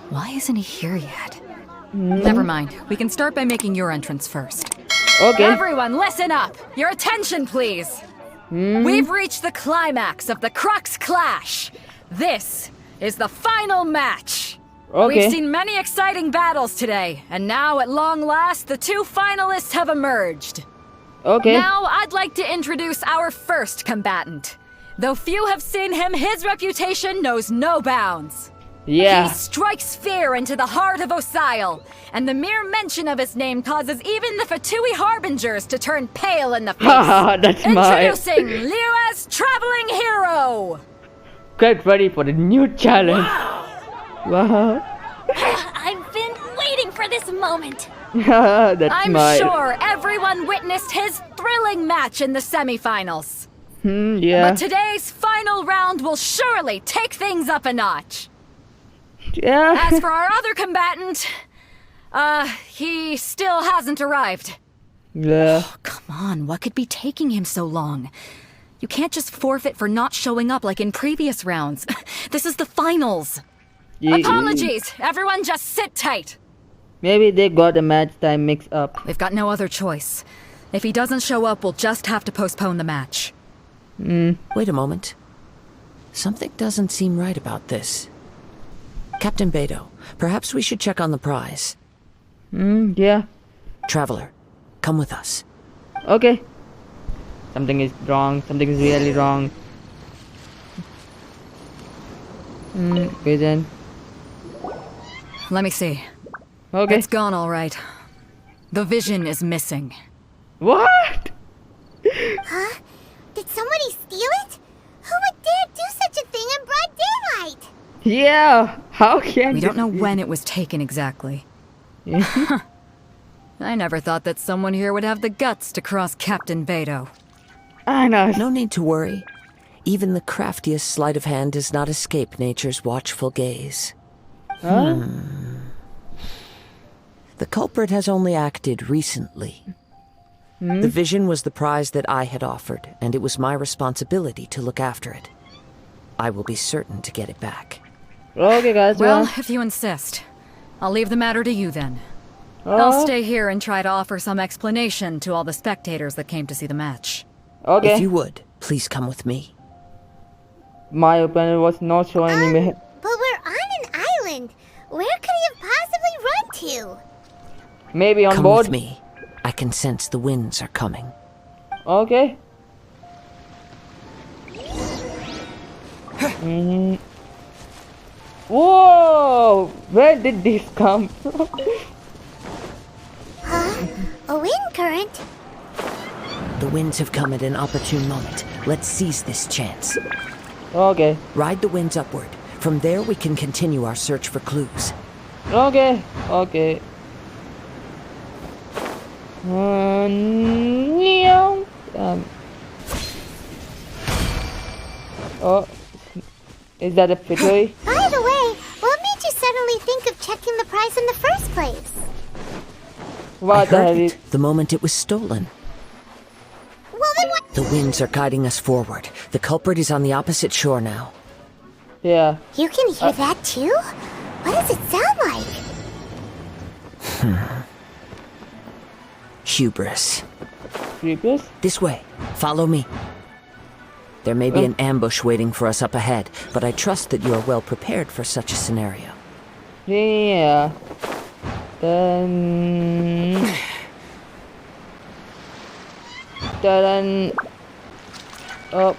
Why isn't he here yet? Never mind. We can start by making your entrance first. Okay. Everyone, listen up! Your attention, please! We've reached the climax of the Crux Clash! This is the final match! Okay. We've seen many exciting battles today, and now, at long last, the two finalists have emerged. Okay. Now, I'd like to introduce our first combatant. Though few have seen him, his reputation knows no bounds. Yeah. He strikes fear into the heart of Osile, and the mere mention of his name causes even the Fatui Harbingers to turn pale in the face. That's Introducing Liua's Traveling Hero! Get ready for the new challenge. Wow. I've been waiting for this moment. That's I'm my. sure everyone witnessed his thrilling match in the semifinals. Yeah. But today's final round will surely take things up a notch. Yeah. As for our other combatant, he still hasn't arrived. Yeah. Oh, come on, what could be taking him so long? You can't just forfeit for not showing up like in previous rounds. This is the finals. Apologies, everyone just sit tight. Maybe they got the match time mixed up. We've got no other choice. If he doesn't show up, we'll just have to postpone the match. Wait a moment. Something doesn't seem right about this. Captain Beto, perhaps we should check on the prize. Yeah. Traveler, come with us. Okay. Something is wrong. Something is really wrong. Okay then. Let me see. Okay. It's gone all right. The vision is missing. What? Huh? Did somebody steal it? Who would dare do such a thing in broad daylight? Yeah. How can We don't know when it was taken exactly. I never thought that someone here would have the guts to cross Captain Beto. I know. No need to worry. Even the craftiest sleight of hand does not escape nature's watchful gaze. The culprit has only acted recently. The vision was the prize that I had offered, and it was my responsibility to look after it. I will be certain to get it back. Okay, guys. Well, if you insist, I'll leave the matter to you then. I'll stay here and try to offer some explanation to all the spectators that came to see the match. Okay. If you would, please come with me. My opponent was not showing me. But we're on an island. Where could he have possibly run to? Maybe on Come board. with me. I can sense the winds are coming. Okay. Whoa! Where did this come from? Huh? A wind current? The winds have come at an opportune moment. Let's seize this chance. Okay. Ride the winds upward. From there, we can continue our search for clues. Okay. Okay. Oh, is that a Fatui? By the way, what made you suddenly think of checking the prize in the first place? I What the heard hell it is? the moment it was stolen. Well, then what? The winds are guiding us forward. The culprit is on the opposite shore now. Yeah. You can hear that too? What does it sound like? Hubris. Creepers? This way. Follow me. There may be an ambush waiting for us up ahead, but I trust that you are well prepared for such a scenario. Yeah. Then. Then. Oh.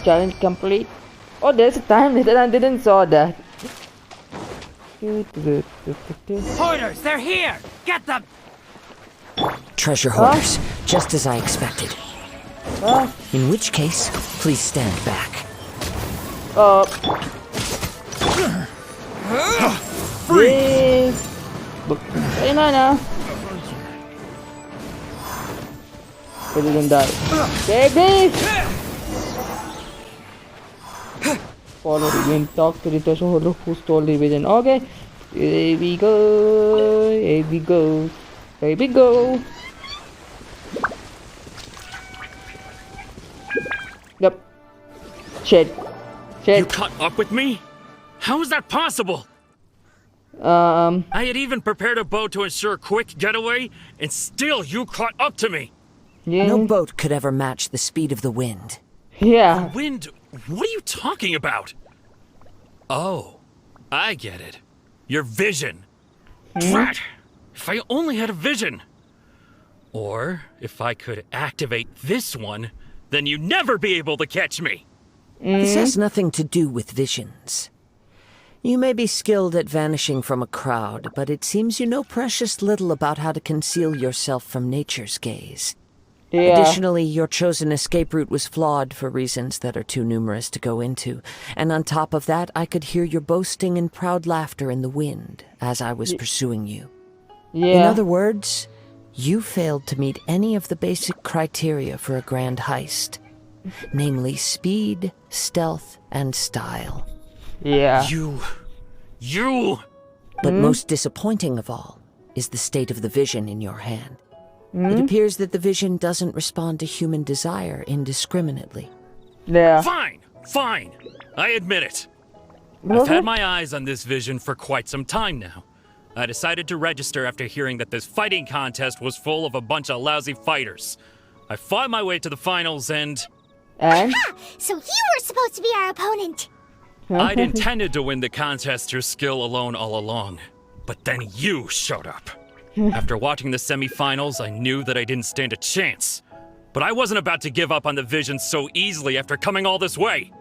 Challenge complete. Oh, there's a time limit. I didn't saw that. Hoarders, they're here! Get them! Treasure hoarders, just as I expected. In which case, please stand back. Freeze! Hey, no. But you can die. Baby! Follow the wind, talk to the treasure holder who stole the vision. Okay. Here we go. Here we go. Here we go. Yep. Shit. You caught up with me? How is that possible? Um, I had even prepared a boat to ensure a quick getaway, and still you caught up to me. yeah. No boat could ever match the speed of the wind. Yeah. Wind? What are you talking about? Oh, I get it. Your vision. Drat! If I only had a vision. Or if I could activate this one, then you'd never be able to catch me. This has nothing to do with visions. You may be skilled at vanishing from a crowd, but it seems you know precious little about how to conceal yourself from nature's gaze. Yeah. Additionally, your chosen escape route was flawed for reasons that are too numerous to go into. And on top of that, I could hear your boasting and proud laughter in the wind as I was pursuing you. Yeah. In other words, you failed to meet any of the basic criteria for a grand heist. Namely speed, stealth, and style. Yeah. You! But most disappointing of all is the state of the vision in your hand. It appears that the vision doesn't respond to human desire indiscriminately. Yeah. Fine. I admit it. I've had my eyes on this vision for quite some time now. I decided to register after hearing that this fighting contest was full of a bunch of lousy fighters. I fought my way to the finals and... And? So you were supposed to be our opponent. I'd intended to win the contest through skill alone all along. But then you showed up. After watching the semifinals, I knew that I didn't stand a chance. But I wasn't about to give up on the vision so easily after coming all this way.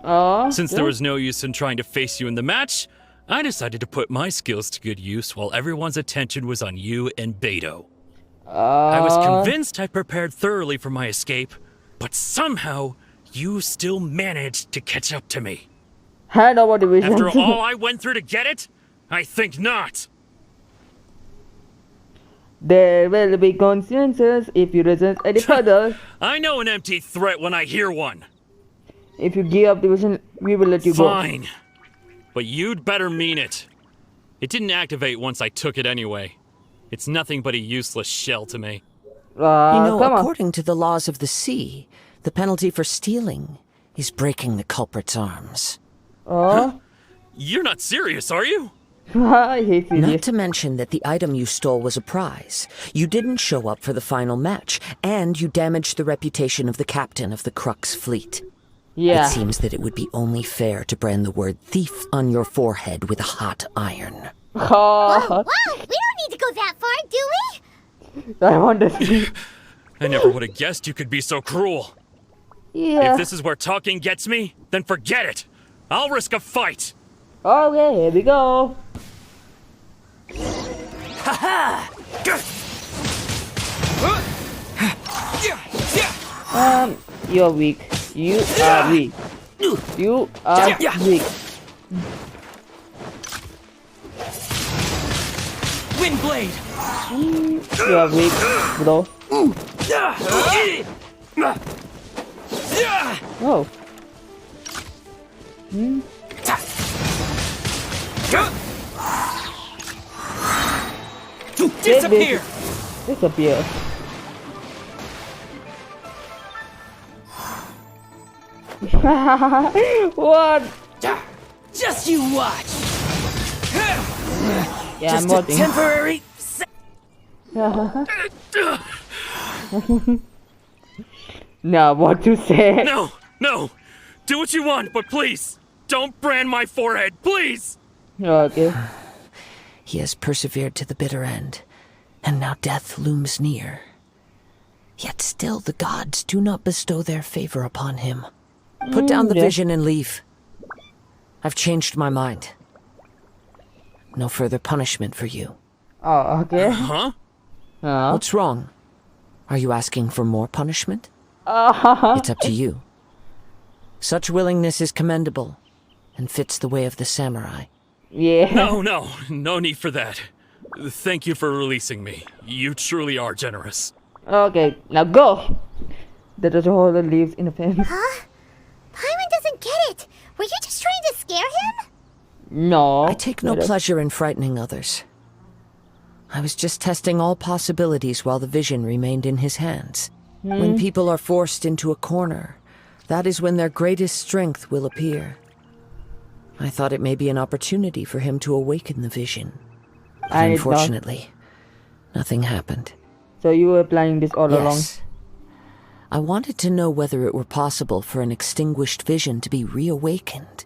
Since there was no use in trying to face you in the match, I decided to put my skills to good use while everyone's attention was on you and Beto. I was convinced I prepared thoroughly for my escape, but somehow you still managed to catch up to me. Hand over the vision. After all I went through to get it? I think not. There will be consequences if you resist any further. I know an empty threat when I hear one. If you give up the vision, we will let you go. Fine. But you'd better mean it. It didn't activate once I took it anyway. It's nothing but a useless shell to me. You know, come on. according to the laws of the sea, the penalty for stealing is breaking the culprit's arms. You're not serious, are you? He's Not serious. to mention that the item you stole was a prize. You didn't show up for the final match, and you damaged the reputation of the captain of the Crux fleet. Yeah. It seems that it would be only fair to brand the word thief on your forehead with a hot iron. Wow, we don't need to go that far, do we? I want to see. I never would have guessed you could be so cruel. Yeah. If this is where talking gets me, then forget it. I'll risk a fight. Okay, here we go. You're weak. You are weak. You are weak. Windblade. You are weak, bro. Oh. Disappear. Disappear. What? Just you watch. Yeah, I'm watching. Temporary. Now, what to say? No. Do what you want, but please, don't brand my forehead, please. Okay. He has persevered to the bitter end, and now death looms near. Yet still the gods do not bestow their favor upon him. Put down the yeah. vision and leave. I've changed my mind. No further punishment for you. Oh, okay. Huh? What's wrong? Are you asking for more punishment? It's up to you. Such willingness is commendable and fits the way of the samurai. Yeah. No need for that. Thank you for releasing me. You truly are generous. Okay, now go. That was all the leaves in the pen. Huh? Paimon doesn't get it. Were you just trying to scare him? No. I take no pleasure in frightening others. I was just testing all possibilities while the vision remained in his hands. When people are forced into a corner, that is when their greatest strength will appear. I thought it may be an opportunity for him to awaken the vision. But And it not. unfortunately, nothing happened. So you were planning this all along? Yes. I wanted to know whether it were possible for an extinguished vision to be reawakened.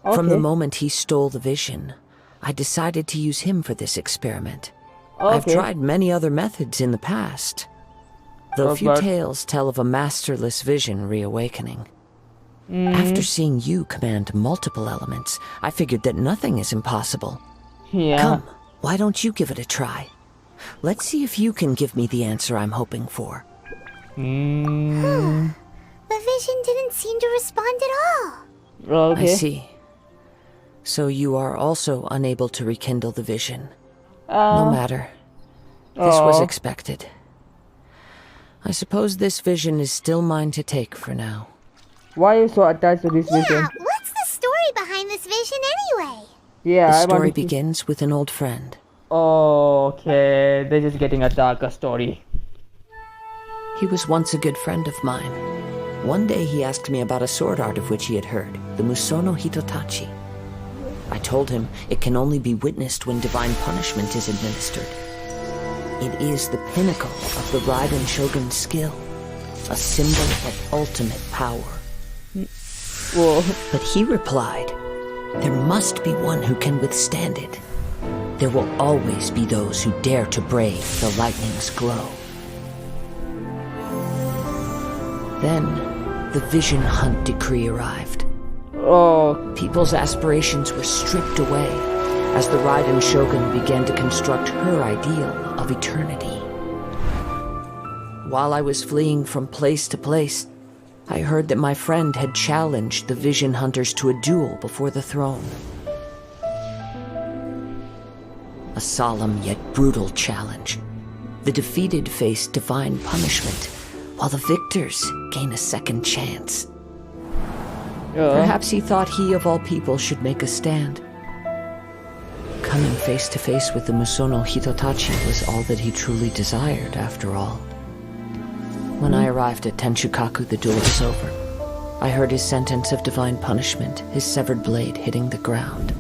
Okay. From the moment he stole the vision, I decided to use him for this experiment. Okay. I've tried many other methods in the past, though few but- tales tell of a masterless vision reawakening. After seeing you command multiple elements, I figured that nothing is impossible. Yeah. Come, why don't you give it a try? Let's see if you can give me the answer I'm hoping for. Mm, The vision didn't seem to respond at all. okay. I see. So you are also unable to rekindle the vision. No matter. This was Oh. expected. I suppose this vision is still mine to take for now. Why are you so attached to this vision? Yeah, what's the story behind this vision anyway? Yeah, The I story want to... begins with an old friend. Okay, this is getting a darker story. He was once a good friend of mine. One day he asked me about a sword art of which he had heard, the Musono Hitotachi. I told him it can only be witnessed when divine punishment is administered. It is the pinnacle of the Raiden Shogun's skill, a symbol of ultimate power. Whoa. But he replied, there must be one who can withstand it. There will always be those who dare to brave the lightning's glow. Then, the Vision Hunt decree arrived. Oh, People's aspirations were stripped away as the Raiden Shogun began to construct her ideal of eternity. While I was fleeing from place to place, I heard that my friend had challenged the Vision Hunters to a duel before the throne. A solemn yet brutal challenge. The defeated face divine punishment, while the victors gain a second chance. Perhaps he thought he of all people should make a stand. Coming face to face with the Musono Hitotachi was all that he truly desired, after all. When I arrived at Tenshukaku, the duel was over. I heard his sentence of divine punishment, his severed blade hitting the ground.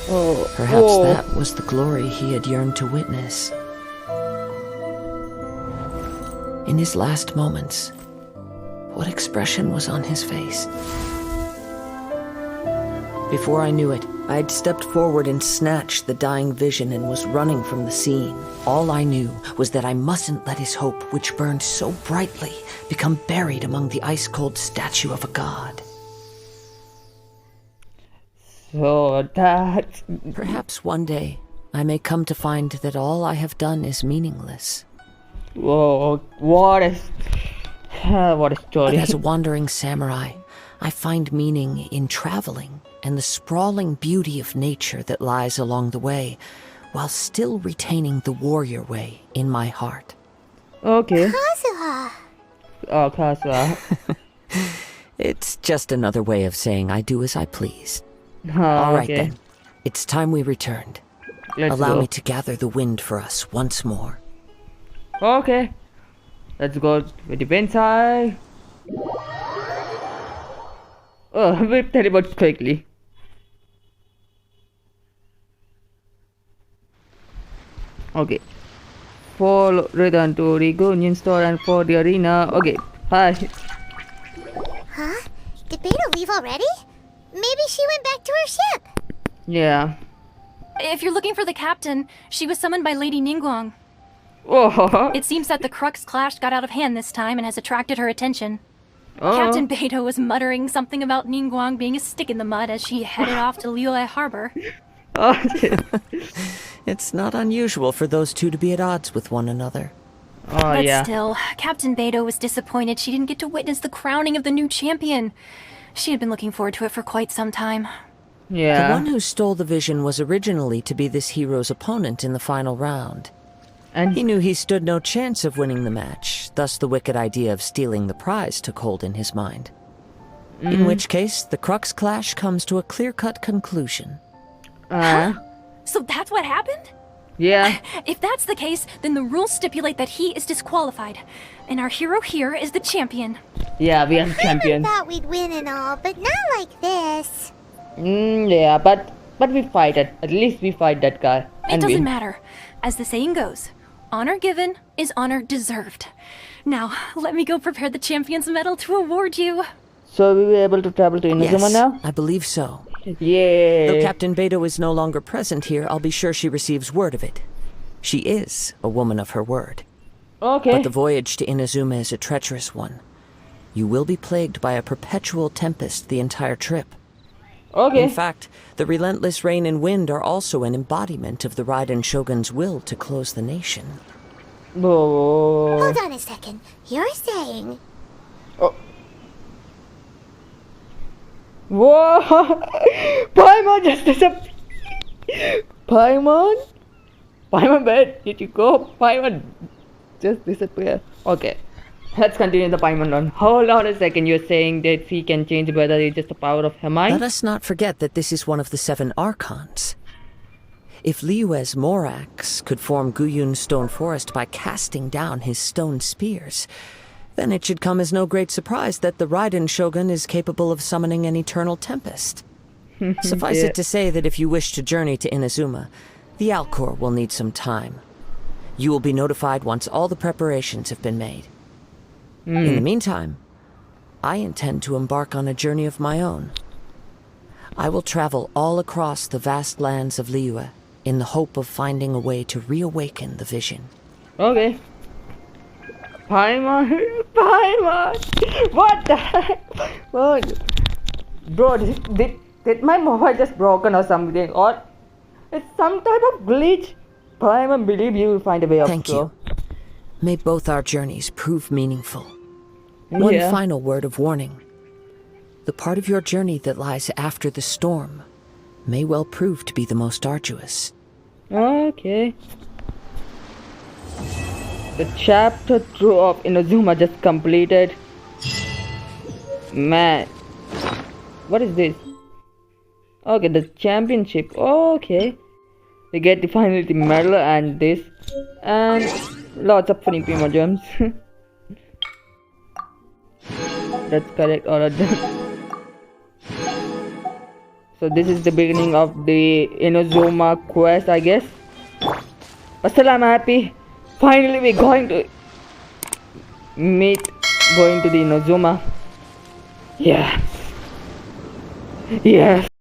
oh, Perhaps oh. that was the glory he had yearned to witness. In his last moments, what expression was on his face? Before I knew it, I had stepped forward and snatched the dying vision and was running from the scene. All I knew was that I mustn't let his hope, which burned so brightly, become buried among the ice-cold statue of a god. So that... Perhaps one day, I may come to find that all I have done is meaningless. Whoa, what a... what a But story. as a wandering samurai, I find meaning in traveling and the sprawling beauty of nature that lies along the way, while still retaining the warrior way in my heart. Okay. Kazuha. Oh, Kasa. It's just another way of saying I do as I please. Oh, All right okay. then, it's time we returned. Let's Allow go. me to gather the wind for us once more. Okay. Let's go with the Bensai. Oh, we teleport quickly. Okay. For return to the Gunyan store and for the arena. Okay. Hi. Huh? Did Beta leave already? Maybe she went back to her ship. Yeah. If you're looking for the captain, she was summoned by Lady Ningguang. Oh. It seems that the Crux clash got out of hand this time and has attracted her attention. Oh. Captain Beto was muttering something about Ningguang being a stick in the mud as she headed off to Liyue Harbor. Okay. It's not unusual for those two to be at odds with one another. Oh, But yeah. still, Captain Beto was disappointed she didn't get to witness the crowning of the new champion. She had been looking forward to it for quite some time. The Yeah. one who stole the vision was originally to be this hero's opponent in the final round. And He knew he stood no chance of winning the match, thus the wicked idea of stealing the prize took hold in his mind. In which case, the Crux clash comes to a clear-cut conclusion. So that's what happened? yeah. If that's the case, then the rules stipulate that he is disqualified. And our hero here is the champion. Yeah, we are champions. Thought we'd win and all, but not like this. Yeah, but we fight it. At least we fight that guy. It And doesn't win. matter. As the saying goes, honor given is honor deserved. Now, let me go prepare the champion's medal to award you. So we were able to travel to Inazuma Yes, now? I believe so. Yay! Though Captain Beto is no longer present here, I'll be sure she receives word of it. She is a woman of her word. Okay. But the voyage to Inazuma is a treacherous one. You will be plagued by a perpetual tempest the entire trip. Okay. In fact, the relentless rain and wind are also an embodiment of the Raiden Shogun's will to close the nation. Oh. Hold on a second. You're saying... Whoa! Paimon just disappeared! Paimon? Paimon, where did you go? Paimon just disappeared. Okay. Let's continue the Paimon run. Hold on a second. You're saying that he can change whether it's just the power of her mind? Let us not forget that this is one of the 7 Archons. If Liyue's Morax could form Guyun's stone forest by casting down his stone spears, then it should come as no great surprise that the Raiden Shogun is capable of summoning an eternal tempest. Suffice Yeah. it to say that if you wish to journey to Inazuma, the Alcor will need some time. You will be notified once all the preparations have been made. In the meantime, I intend to embark on a journey of my own. I will travel all across the vast lands of Liyue in the hope of finding a way to reawaken the vision. Okay. Paimon! Paimon! What the heck? What? Bro, did my mobile just broken or something? Or it's some type of glitch? Paimon, believe you will find a way out. Thank you. May both our journeys prove meaningful. One Yeah. final word of warning. The part of your journey that lies after the storm may well prove to be the most arduous. Okay. The chapter 2 of Inazuma just completed. Man. What is this? Okay, the championship. Okay. We get the finality medal and this. And lots of funny Primo gems. That's correct, all of them. So this is the beginning of the Inazuma quest, I guess. But still I'm happy. Finally we're going to going to the Inazuma. Yeah. Yes.